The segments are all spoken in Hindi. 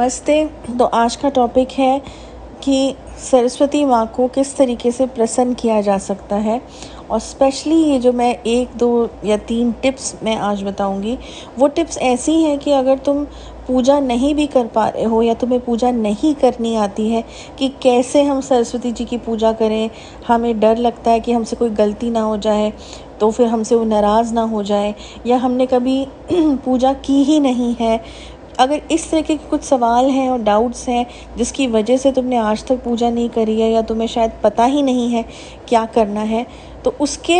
नमस्ते। तो आज का टॉपिक है कि सरस्वती माँ को किस तरीके से प्रसन्न किया जा सकता है, और स्पेशली ये जो मैं 1, 2 या 3 टिप्स मैं आज बताऊंगी, वो टिप्स ऐसी हैं कि अगर तुम पूजा नहीं भी कर पा रहे हो या तुम्हें पूजा नहीं करनी आती है कि कैसे हम सरस्वती जी की पूजा करें, हमें डर लगता है कि हमसे कोई गलती ना हो जाए तो फिर हमसे वो नाराज़ ना हो जाए, या हमने कभी पूजा की ही नहीं है। अगर इस तरह के कुछ सवाल हैं और डाउट्स हैं जिसकी वजह से तुमने आज तक पूजा नहीं करी है या तुम्हें शायद पता ही नहीं है क्या करना है, तो उसके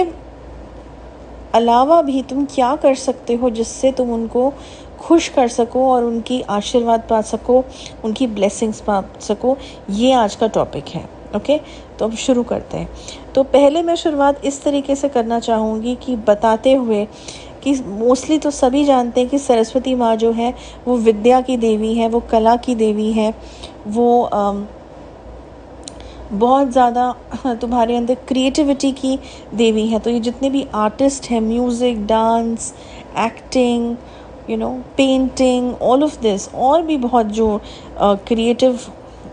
अलावा भी तुम क्या कर सकते हो जिससे तुम उनको खुश कर सको और उनकी आशीर्वाद पा सको, उनकी ब्लेसिंग्स पा सको, ये आज का टॉपिक है। ओके, तो अब शुरू करते हैं। तो पहले मैं शुरुआत इस तरीके से करना चाहूँगी कि बताते हुए कि मोस्टली तो सभी जानते हैं कि सरस्वती माँ जो है वो विद्या की देवी है, वो कला की देवी है, वो बहुत ज़्यादा तुम्हारे अंदर क्रिएटिविटी की देवी है। तो ये जितने भी आर्टिस्ट हैं, music, dance, acting, painting, all of this, और भी बहुत जो क्रिएटिव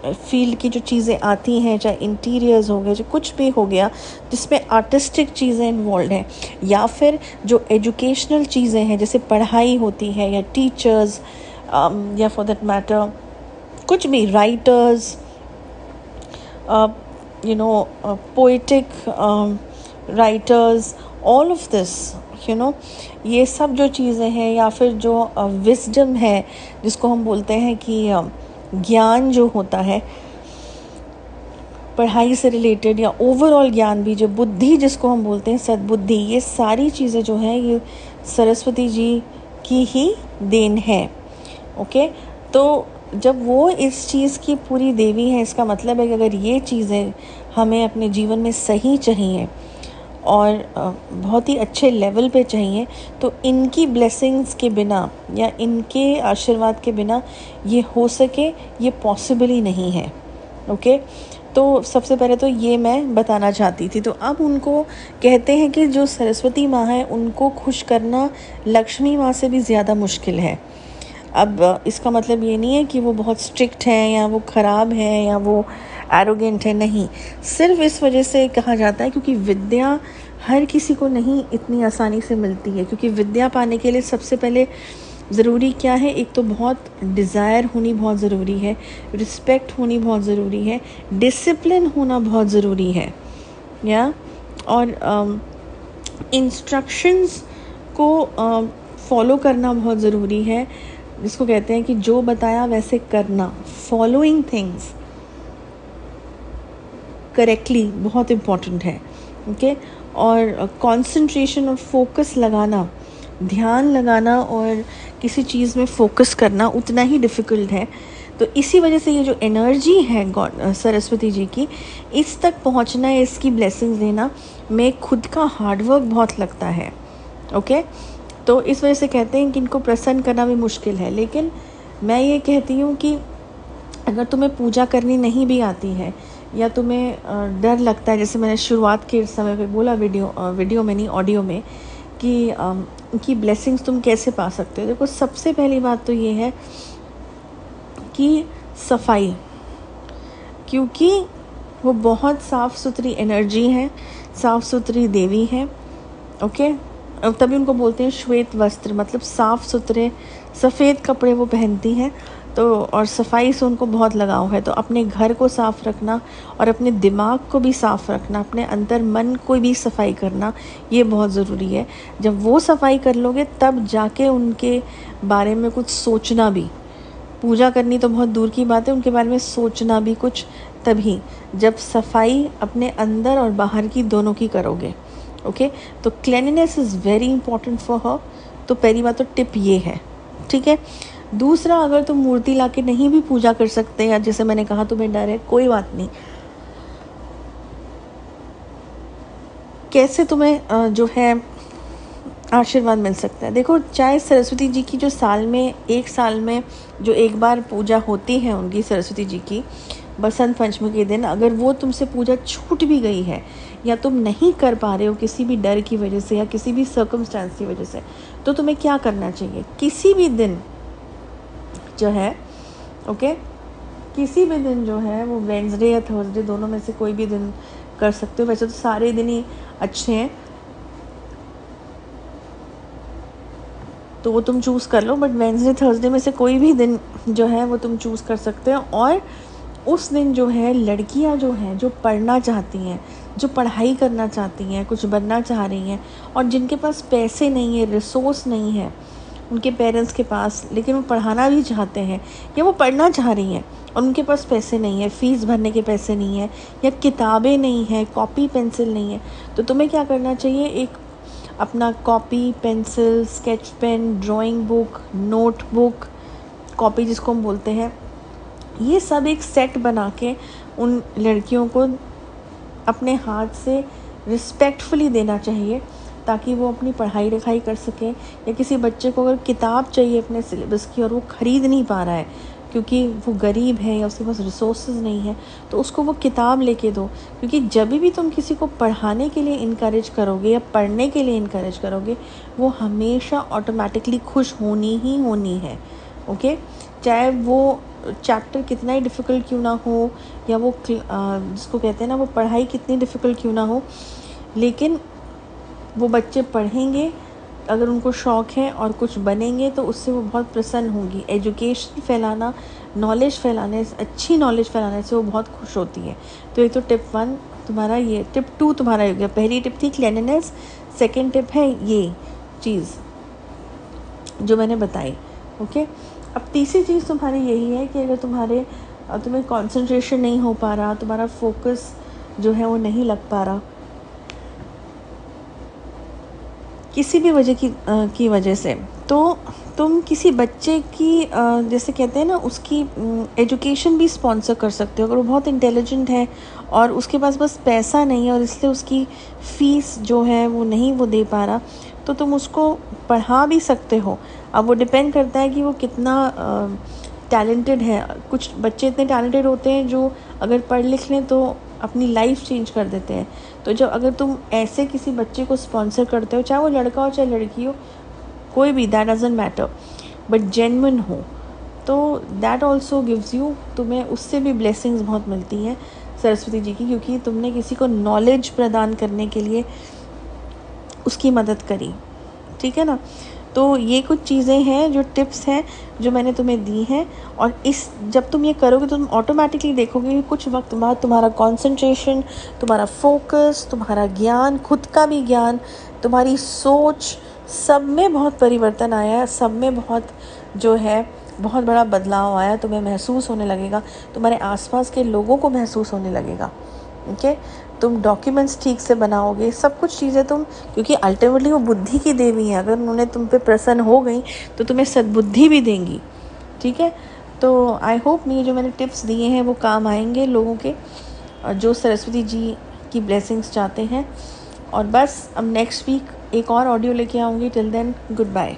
फील्ड की जो चीज़ें आती हैं, चाहे इंटीरियर्स हो गए, जो कुछ भी हो गया जिसमें आर्टिस्टिक चीज़ें इन्वॉल्व हैं, या फिर जो एजुकेशनल चीज़ें हैं जैसे पढ़ाई होती है, या टीचर्स, या फॉर दैट मैटर कुछ भी, writers, poetic writers, all of this, ये सब जो चीज़ें हैं, या फिर जो विजडम है जिसको हम बोलते हैं कि ज्ञान जो होता है पढ़ाई से रिलेटेड, या ओवरऑल ज्ञान भी, जो बुद्धि जिसको हम बोलते हैं सद्बुद्धि, ये सारी चीज़ें जो हैं ये सरस्वती जी की ही देन है। ओके, तो जब वो इस चीज़ की पूरी देवी है, इसका मतलब है कि अगर ये चीज़ें हमें अपने जीवन में सही चाहिए और बहुत ही अच्छे लेवल पे चाहिए, तो इनकी ब्लेसिंग्स के बिना या इनके आशीर्वाद के बिना ये हो सके, ये पॉसिबल ही नहीं है। ओके, तो सबसे पहले तो ये मैं बताना चाहती थी। तो अब उनको कहते हैं कि जो सरस्वती माँ है उनको खुश करना लक्ष्मी माँ से भी ज़्यादा मुश्किल है। अब इसका मतलब ये नहीं है कि वो बहुत स्ट्रिक्ट हैं या वो ख़राब हैं या वो एरोगेंट है, नहीं, सिर्फ इस वजह से कहा जाता है क्योंकि विद्या हर किसी को नहीं इतनी आसानी से मिलती है। क्योंकि विद्या पाने के लिए सबसे पहले ज़रूरी क्या है, एक तो बहुत डिज़ायर होनी बहुत ज़रूरी है, रिस्पेक्ट होनी बहुत ज़रूरी है, डिसिप्लिन होना बहुत ज़रूरी है, और इंस्ट्रक्शंस को फॉलो करना बहुत ज़रूरी है, जिसको कहते हैं कि जो बताया वैसे करना, फॉलोइंग थिंग्स करेक्टली बहुत इम्पॉर्टेंट है। ओके, और कंसंट्रेशन और फोकस लगाना, ध्यान लगाना और किसी चीज़ में फोकस करना उतना ही डिफ़िकल्ट है। तो इसी वजह से ये जो एनर्जी है गॉड सरस्वती जी की, इस तक पहुंचना है, इसकी ब्लेसिंग्स लेना में खुद का हार्डवर्क बहुत लगता है। ओके, तो इस वजह से कहते हैं कि इनको प्रसन्न करना भी मुश्किल है। लेकिन मैं ये कहती हूँ कि अगर तुम्हें पूजा करनी नहीं भी आती है या तुम्हें डर लगता है, जैसे मैंने शुरुआत के समय पे बोला वीडियो में नहीं, ऑडियो में, कि उनकी ब्लेसिंग्स तुम कैसे पा सकते हो। देखो, सबसे पहली बात तो ये है कि सफाई, क्योंकि वो बहुत साफ़ सुथरी एनर्जी है, साफ़ सुथरी देवी है। ओके, तभी उनको बोलते हैं श्वेत वस्त्र, मतलब साफ़ सुथरे सफ़ेद कपड़े वो पहनती हैं। तो और सफाई से उनको बहुत लगाव है। तो अपने घर को साफ़ रखना और अपने दिमाग को भी साफ़ रखना, अपने अंतर मन को भी सफाई करना, ये बहुत ज़रूरी है। जब वो सफाई कर लोगे तब जाके उनके बारे में कुछ सोचना भी, पूजा करनी तो बहुत दूर की बात है, उनके बारे में सोचना भी कुछ तभी जब सफाई अपने अंदर और बाहर की दोनों की करोगे। ओके, तो cleanliness is very important for her. तो पहली बात तो टिप ये है, ठीक है। दूसरा, अगर तुम मूर्ति लाके नहीं भी पूजा कर सकते, या जैसे मैंने कहा तुम्हें डर है, कोई बात नहीं, कैसे तुम्हें जो है आशीर्वाद मिल सकता है। देखो, चाहे सरस्वती जी की जो एक साल में जो एक बार पूजा होती है उनकी, सरस्वती जी की बसंत पंचमी के दिन, अगर वो तुमसे पूजा छूट भी गई है या तुम नहीं कर पा रहे हो किसी भी डर की वजह से या किसी भी सर्कमस्टेंस की वजह से, तो तुम्हें क्या करना चाहिए, किसी भी दिन जो है ओके। किसी भी दिन जो है वो वेडनेसडे या थर्सडे दोनों में से कोई भी दिन कर सकते हो। वैसे तो सारे दिन ही अच्छे हैं, तो वो तुम चूज़ कर लो, बट वेडनेसडे थर्सडे में से कोई भी दिन जो है वो तुम चूज़ कर सकते हो। और उस दिन जो है लड़कियां जो हैं, जो पढ़ना चाहती हैं, जो पढ़ाई करना चाहती हैं, कुछ बनना चाह रही हैं, और जिनके पास पैसे नहीं है, रिसोर्स नहीं है उनके पेरेंट्स के पास, लेकिन वो पढ़ाना भी चाहते हैं या वो पढ़ना चाह रही हैं और उनके पास पैसे नहीं है, फ़ीस भरने के पैसे नहीं है, या किताबें नहीं है, कॉपी पेंसिल नहीं है, तो तुम्हें क्या करना चाहिए, एक अपना copy pencil, sketch pen, drawing book, notebook, copy जिसको हम बोलते हैं, ये सब एक सेट बना के उन लड़कियों को अपने हाथ से रिस्पेक्टफुली देना चाहिए, ताकि वो अपनी पढ़ाई लिखाई कर सकें। या किसी बच्चे को अगर किताब चाहिए अपने सिलेबस की और वो ख़रीद नहीं पा रहा है क्योंकि वो गरीब है या उसके पास रिसोर्सेज नहीं है, तो उसको वो किताब लेके दो। क्योंकि जब भी तुम किसी को पढ़ाने के लिए इनकरेज करोगे या पढ़ने के लिए इनकरेज करोगे, वो हमेशा ऑटोमेटिकली खुश होनी ही होनी है। ओके, चाहे वो चैप्टर कितना ही डिफ़िकल्ट क्यों ना हो, या वो जिसको कहते हैं ना वो पढ़ाई कितनी डिफ़िकल्ट क्यों ना हो, लेकिन वो बच्चे पढ़ेंगे अगर उनको शौक़ है और कुछ बनेंगे तो उससे वो बहुत प्रसन्न होंगी। एजुकेशन फैलाना, नॉलेज फैलाने, अच्छी नॉलेज फैलाने से वो बहुत खुश होती है। तो ये तो टिप 1 तुम्हारा, ये टिप 2 तुम्हारा हो गया। पहली टिप थी क्लीनलीनेस, सेकंड टिप है ये चीज़ जो मैंने बताई। ओके, अब तीसरी चीज़ तुम्हारी यही है कि अगर तुम्हें कंसंट्रेशन नहीं हो पा रहा, तुम्हारा फोकस जो है वो नहीं लग पा रहा किसी भी वजह की वजह से, तो तुम किसी बच्चे की जैसे कहते हैं ना उसकी एजुकेशन भी स्पॉन्सर कर सकते हो। अगर वो बहुत इंटेलिजेंट है और उसके पास बस पैसा नहीं है और इसलिए उसकी फ़ीस जो है वो नहीं वो दे पा रहा, तो तुम उसको पढ़ा भी सकते हो। अब वो डिपेंड करता है कि वो कितना टैलेंटेड है। कुछ बच्चे इतने टैलेंटेड होते हैं जो अगर पढ़ लिख लें तो अपनी लाइफ चेंज कर देते हैं। तो जब अगर तुम ऐसे किसी बच्चे को स्पॉन्सर करते हो, चाहे वो लड़का हो चाहे लड़की हो, कोई भी, that doesn't matter, but genuine हो, तो दैट ऑल्सो गिव्स यू, तुम्हें उससे भी ब्लेसिंग्स बहुत मिलती हैं सरस्वती जी की, क्योंकि तुमने किसी को नॉलेज प्रदान करने के लिए उसकी मदद करी। ठीक है ना। तो ये कुछ चीज़ें हैं, जो टिप्स हैं जो मैंने तुम्हें दी हैं, और जब तुम ये करोगे तो तुम ऑटोमेटिकली देखोगे कि कुछ वक्त बाद तुम्हारा कंसंट्रेशन, तुम्हारा फोकस, तुम्हारा ज्ञान, खुद का भी ज्ञान, तुम्हारी सोच, सब में बहुत परिवर्तन आया, सब में बहुत जो है बहुत बड़ा बदलाव आया। तुम्हें महसूस होने लगेगा, तुम्हारे आसपास के लोगों को महसूस होने लगेगा। ओके, तुम डॉक्यूमेंट्स ठीक से बनाओगे, सब कुछ चीज़ें तुम, क्योंकि अल्टीमेटली वो बुद्धि की देवी हैं, अगर उन्होंने तुम पे प्रसन्न हो गई तो तुम्हें सद्बुद्धि भी देंगी। ठीक है, तो आई होप ये जो मैंने टिप्स दिए हैं वो काम आएंगे लोगों के जो सरस्वती जी की ब्लेसिंग्स चाहते हैं। और बस अब नेक्स्ट वीक एक और ऑडियो लेके आऊँगी। Till then, good bye.